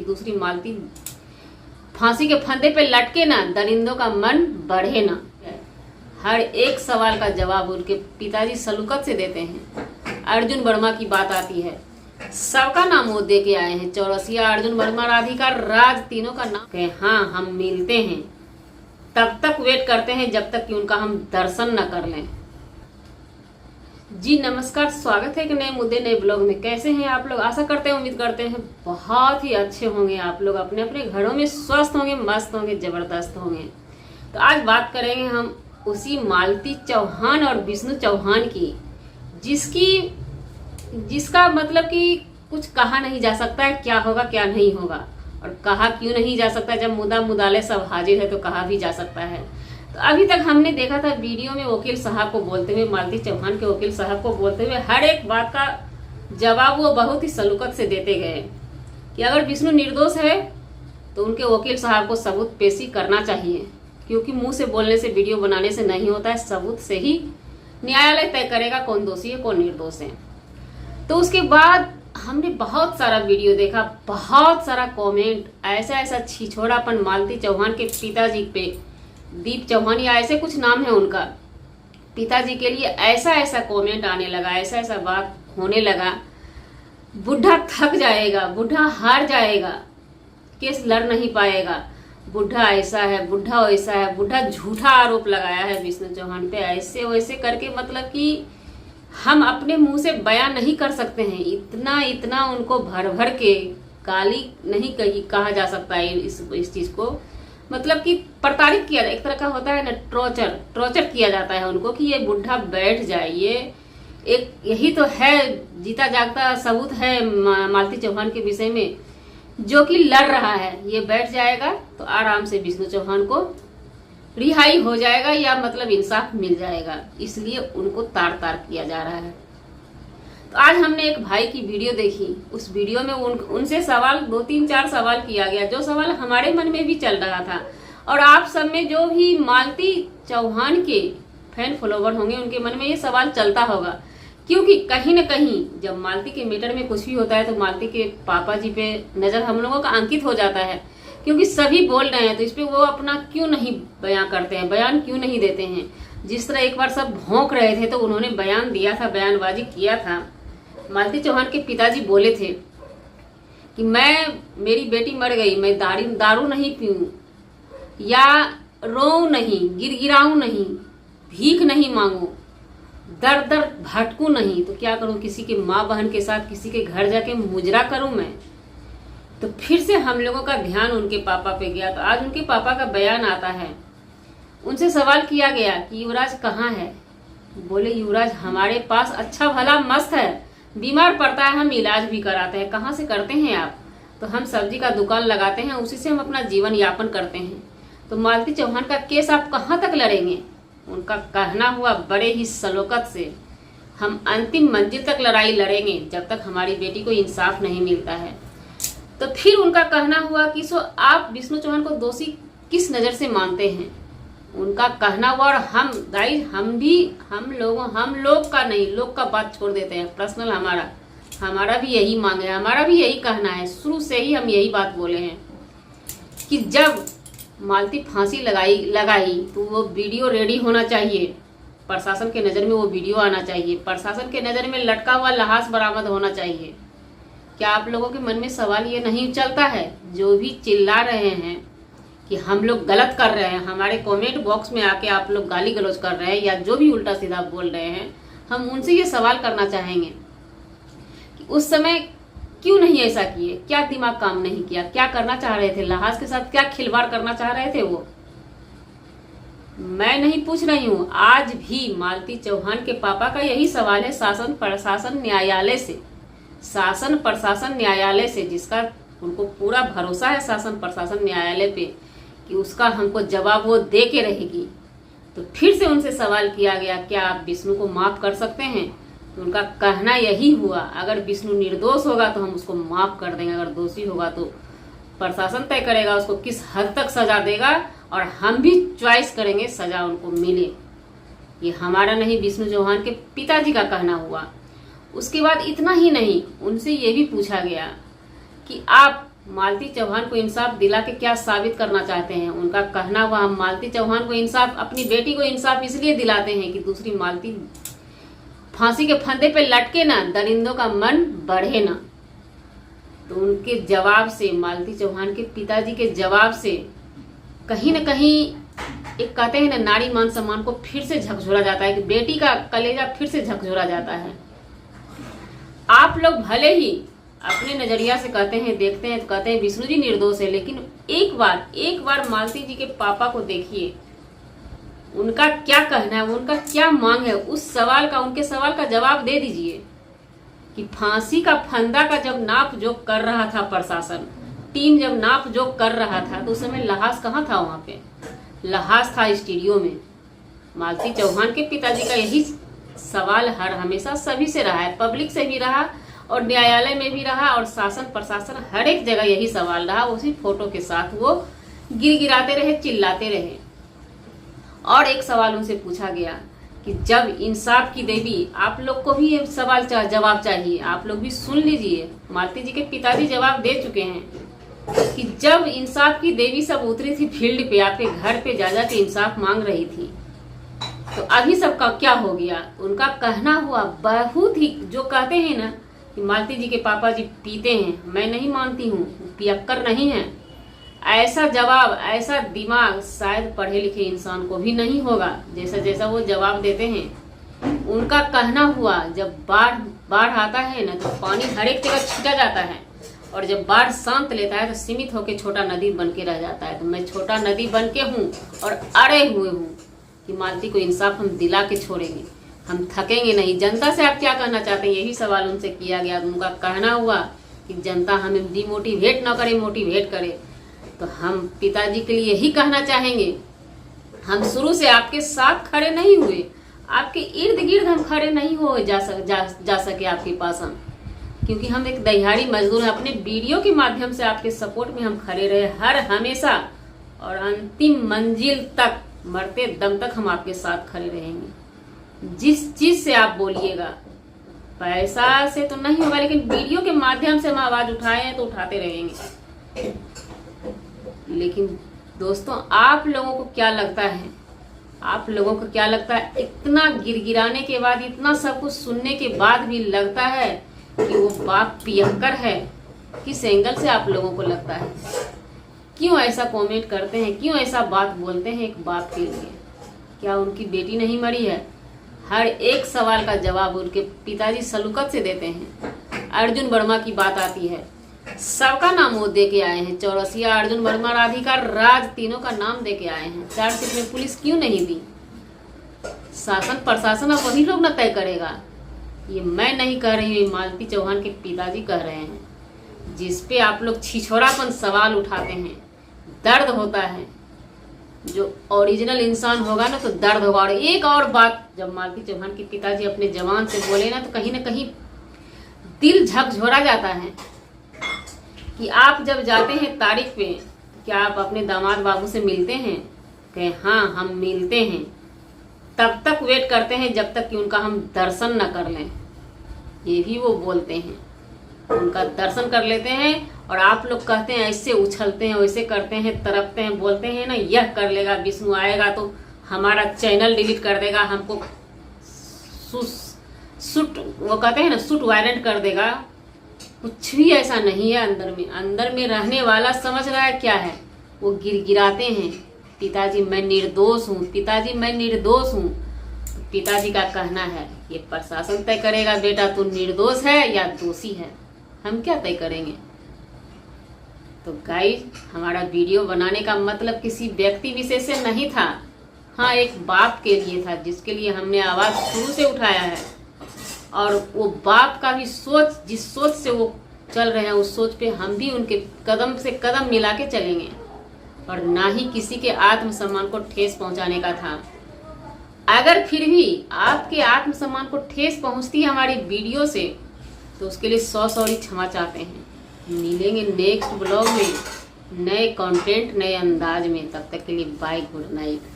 दूसरी मालती फांसी के फंदे पे लटके ना, दरिंदों का मन बढ़े ना। हर एक सवाल का जवाब उनके पिताजी सलूकत से देते हैं। अर्जुन वर्मा की बात आती है, सबका नाम वो दे के आए हैं, चौरसिया, अर्जुन वर्मा, राधिका, राज, तीनों का नाम कहे। हाँ, हम मिलते हैं, तब तक वेट करते हैं जब तक कि उनका हम दर्शन न कर लें। जी नमस्कार, स्वागत है एक नए मुद्दे नए ब्लॉग में। कैसे हैं आप लोग? आशा करते हैं, उम्मीद करते हैं बहुत ही अच्छे होंगे आप लोग, अपने अपने घरों में स्वस्थ होंगे, मस्त होंगे, जबरदस्त होंगे। तो आज बात करेंगे हम उसी मालती चौहान और विष्णु चौहान की, जिसका मतलब कि कुछ कहा नहीं जा सकता है, क्या होगा क्या नहीं होगा, और कहा क्यों नहीं जा सकता। जब मुद्दा मुदाले सब हाजिर है तो कहा भी जा सकता है। तो अभी तक हमने देखा था वीडियो में वकील साहब को बोलते हुए, मालती चौहान के वकील साहब को बोलते हुए, हर एक बात का जवाब वो बहुत ही सलूकत से देते गए कि अगर विष्णु निर्दोष है तो उनके वकील साहब को सबूत पेशी करना चाहिए, क्योंकि मुंह से बोलने से, वीडियो बनाने से नहीं होता है, सबूत से ही न्यायालय तय करेगा कौन दोषी है कौन निर्दोष है। तो उसके बाद हमने बहुत सारा वीडियो देखा, बहुत सारा कमेंट, ऐसा छिछोड़ापन मालती चौहान के पिताजी पे, दीप चौहान या ऐसे कुछ नाम है उनका, पिताजी के लिए ऐसा कमेंट आने लगा, ऐसा बात होने लगा। बुढ़ा थक जाएगा, बुढ़ा हार जाएगा, केस लड़ नहीं पाएगा, बुढ़ा ऐसा है, बुढ़ा वैसा है, बुढ़ा झूठा आरोप लगाया है विष्णु चौहान पे, ऐसे वैसे करके, मतलब कि हम अपने मुंह से बयान नहीं कर सकते हैं। इतना उनको भर भर के गाली नहीं कहा जा सकता है इस चीज को, मतलब कि प्रताड़ित किया जाए, एक तरह का होता है ना, टॉर्चर किया जाता है उनको कि ये बुढ़ा बैठ जाए। ये एक यही तो है जीता जागता सबूत है मालती चौहान के विषय में, जो कि लड़ रहा है, ये बैठ जाएगा तो आराम से विष्णु चौहान को रिहाई हो जाएगा, या मतलब इंसाफ मिल जाएगा, इसलिए उनको तार किया जा रहा है। तो आज हमने एक भाई की वीडियो देखी, उस वीडियो में उनसे सवाल 2-3-4 सवाल किया गया, जो सवाल हमारे मन में भी चल रहा था, और आप सब में जो भी मालती चौहान के फैन फॉलोवर होंगे उनके मन में ये सवाल चलता होगा, क्योंकि कहीं न कहीं जब मालती के मैटर में कुछ भी होता है तो मालती के पापा जी पे नजर हम लोगों का अंकित हो जाता है, क्योंकि सभी बोल रहे हैं, तो इस पे वो अपना क्यों नहीं बयान करते हैं, बयान क्यों नहीं देते हैं। जिस तरह एक बार सब भौंक रहे थे तो उन्होंने बयान दिया था, बयानबाजी किया था। मालती चौहान के पिताजी बोले थे कि मेरी बेटी मर गई, मैं दारू नहीं पीऊं, या रोऊं नहीं, गिड़गिड़ाऊं नहीं, भीख नहीं मांगू, दर दर भटकूं नहीं, तो क्या करूं, किसी के माँ बहन के साथ किसी के घर जाके मुजरा करूं मैं। तो फिर से हम लोगों का ध्यान उनके पापा पे गया। तो आज उनके पापा का बयान आता है। उनसे सवाल किया गया कि युवराज कहाँ है? बोले युवराज हमारे पास अच्छा भला मस्त है, बीमार पड़ता है हम इलाज भी कराते हैं। कहाँ से करते हैं आप? तो हम सब्जी का दुकान लगाते हैं, उसी से हम अपना जीवन यापन करते हैं। तो मालती चौहान का केस आप कहाँ तक लड़ेंगे? उनका कहना हुआ बड़े ही सलोकत से, हम अंतिम मंजिल तक लड़ाई लड़ेंगे जब तक हमारी बेटी को इंसाफ नहीं मिलता है। तो फिर उनका कहना हुआ कि आप विष्णु चौहान को दोषी किस नजर से मानते हैं? उनका कहना हुआ, और हम लोग का नहीं, लोग का बात छोड़ देते हैं, पर्सनल हमारा भी यही मांग है, हमारा भी यही कहना है, शुरू से ही हम यही बात बोले हैं कि जब मालती फांसी लगाई तो वो वीडियो रेडी होना चाहिए, प्रशासन के नज़र में वो वीडियो आना चाहिए, प्रशासन के नज़र में लटका हुआ लाश बरामद होना चाहिए। क्या आप लोगों के मन में सवाल ये नहीं चलता है? जो भी चिल्ला रहे हैं कि हम लोग गलत कर रहे हैं, हमारे कमेंट बॉक्स में आके आप लोग गाली गलौज कर रहे हैं या जो भी उल्टा सीधा बोल रहे हैं, हम उनसे ये सवाल करना चाहेंगे कि उस समय क्यों नहीं ऐसा किए? क्या दिमाग काम नहीं किया? क्या करना चाह रहे थे? लाश के साथ क्या खिलवाड़ करना चाह रहे थे वो? मैं नहीं पूछ रही हूँ, आज भी मालती चौहान के पापा का यही सवाल है शासन प्रशासन न्यायालय से, जिसका उनको पूरा भरोसा है शासन प्रशासन न्यायालय पे कि उसका हमको जवाब वो दे के रहेगी। तो फिर से उनसे सवाल किया गया, क्या आप विष्णु को माफ कर सकते हैं? तो उनका कहना यही हुआ, अगर विष्णु निर्दोष होगा तो हम उसको माफ कर देंगे, अगर दोषी होगा तो प्रशासन तय करेगा उसको किस हद तक सजा देगा, और हम भी चॉइस करेंगे सजा उनको मिले। ये हमारा नहीं, विष्णु चौहान के पिताजी का कहना हुआ। उसके बाद इतना ही नहीं, उनसे ये भी पूछा गया कि आप मालती चौहान को इंसाफ दिला के क्या साबित करना चाहते हैं? उनका कहना हुआ, हम मालती चौहान को इंसाफ, अपनी बेटी को इंसाफ इसलिए दिलाते हैं कि दूसरी मालती फांसी के फंदे पे लटके ना, दरिंदों का मन बढ़े ना। तो उनके जवाब से, मालती चौहान के पिताजी के जवाब से कहीं न कहीं एक कहते हैं ना, नारी मान सम्मान को फिर से झकझोरा जाता है, कि बेटी का कलेजा फिर से झकझोरा जाता है। आप लोग भले ही अपने नजरिया से कहते हैं, देखते हैं तो कहते हैं विष्णु जी निर्दोष है, लेकिन एक बार मालती जी के पापा को देखिए, उनका क्या कहना है, उनका क्या मांग है, उस सवाल का, उनके सवाल का जवाब दे दीजिए। कि फांसी का फंदा का जब नाप जोक कर रहा था प्रशासन, टीम जब नाप जोक कर रहा था, तो उस समय लहास कहाँ था? वहां पे लहास था स्टूडियो में। मालती चौहान के पिताजी का यही सवाल हर हमेशा सभी से रहा है, पब्लिक से भी रहा और न्यायालय में भी रहा और शासन प्रशासन हर एक जगह यही सवाल रहा। उसी फोटो के साथ वो गिड़गिड़ाते रहे, चिल्लाते रहे। और एक सवाल उनसे पूछा गया कि जब इंसाफ की देवी, आप लोग को भी ये सवाल जवाब चाहिए, आप लोग भी सुन लीजिए। मालती जी के पिताजी जवाब दे चुके हैं कि जब इंसाफ की देवी सब उतरी थी फील्ड पे, आपके घर पे जा के इंसाफ मांग रही थी, तो अभी सबका क्या हो गया? उनका कहना हुआ बहुत ही, जो कहते हैं ना कि मालती जी के पापा जी पीते हैं, मैं नहीं मानती हूँ, पियक्कर नहीं है। ऐसा जवाब, ऐसा दिमाग शायद पढ़े लिखे इंसान को भी नहीं होगा, जैसा वो जवाब देते हैं। उनका कहना हुआ, जब बाढ़ आता है ना, तो पानी हर एक जगह छिटा जाता है, और जब बाढ़ शांत लेता है तो सीमित होकर छोटा नदी बन के रह जाता है। तो मैं छोटा नदी बन के हूँ और अड़े हुए हूँ कि मालती को इंसाफ हम दिला के छोड़ेंगे, हम थकेंगे नहीं। जनता से आप क्या कहना चाहते हैं? यही सवाल उनसे किया गया। उनका कहना हुआ कि जनता हमें डिमोटिवेट ना करे, मोटिवेट करे। तो हम पिताजी के लिए यही कहना चाहेंगे, हम शुरू से आपके साथ खड़े नहीं हुए, आपके इर्द गिर्द हम खड़े नहीं हो जा सके आपके पास हम, क्योंकि हम एक दिहाड़ी मजदूर हैं। अपने वीडियो के माध्यम से आपके सपोर्ट में हम खड़े रहे हर हमेशा, और अंतिम मंजिल तक, मरते दम तक हम आपके साथ खड़े रहेंगे। जिस चीज से आप बोलिएगा, पैसा से तो नहीं होगा, लेकिन वीडियो के माध्यम से हम आवाज उठाए हैं तो उठाते रहेंगे। लेकिन दोस्तों, आप लोगों को क्या लगता है? आप लोगों को क्या लगता है? इतना गिरगिराने के बाद, इतना सब कुछ सुनने के बाद भी लगता है कि वो बाप पियक्कर है? किस एंगल से आप लोगों को लगता है? क्यों ऐसा कमेंट करते हैं? क्यों ऐसा बात बोलते हैं एक बाप के लिए? क्या उनकी बेटी नहीं मरी है? हर एक सवाल का जवाब उनके पिताजी सलूकत से देते हैं। अर्जुन वर्मा की बात आती है, सबका नाम वो दे के आए हैं, चौरसिया, अर्जुन वर्मा, राधिका, राज, तीनों का नाम दे के आए हैं। चार्जशीट में पुलिस क्यों नहीं दी? शासन प्रशासन अब वही लोग न तय करेगा। ये मैं नहीं कह रही हूँ, मालती चौहान के पिताजी कह रहे हैं, जिसपे आप लोग छिछोरापन सवाल उठाते हैं। दर्द होता है, जो ओरिजिनल इंसान होगा ना तो दर्द होगा। और एक और बात, जब मालती चौहान के पिताजी अपने जवान से बोले ना, तो कहीं ना कहीं दिल झकझोरा जाता है कि आप जब जाते हैं तारीख पे, क्या आप अपने दामाद बाबू से मिलते हैं? कहे हाँ हम मिलते हैं। तब तक वेट करते हैं जब तक कि उनका हम दर्शन न कर लें, ये भी वो बोलते हैं। उनका दर्शन कर लेते हैं और आप लोग कहते हैं ऐसे उछलते हैं, वैसे करते हैं, तरपते हैं, बोलते हैं ना यह कर लेगा, विष्णु आएगा तो हमारा चैनल डिलीट कर देगा, हमको शूट, वो कहते हैं ना शूट वारंट कर देगा। कुछ भी ऐसा नहीं है। अंदर में रहने वाला समझ रहा है क्या है? वो गिरगिराते हैं, पिताजी मैं निर्दोष हूँ, पिताजी मैं निर्दोष हूँ। पिताजी का कहना है ये प्रशासन तय करेगा बेटा तू निर्दोष है या दोषी है, हम क्या तय करेंगे। तो गाइस, हमारा वीडियो बनाने का मतलब किसी व्यक्ति विशेष से नहीं था, हाँ एक बाप के लिए था, जिसके लिए हमने आवाज शुरू से उठाया है। और वो बाप का भी सोच, जिस सोच से वो चल रहे हैं, उस सोच पे हम भी उनके कदम से कदम मिला के चलेंगे, और ना ही किसी के आत्मसम्मान को ठेस पहुंचाने का था। अगर फिर भी आपके आत्मसम्मान को ठेस पहुंचती है हमारी वीडियो से, तो उसके लिए 100 सॉरी क्षमा चाहते हैं। मिलेंगे नेक्स्ट ब्लॉग में नए कंटेंट, नए अंदाज में। तब तक के लिए बाय, गुड नाइट।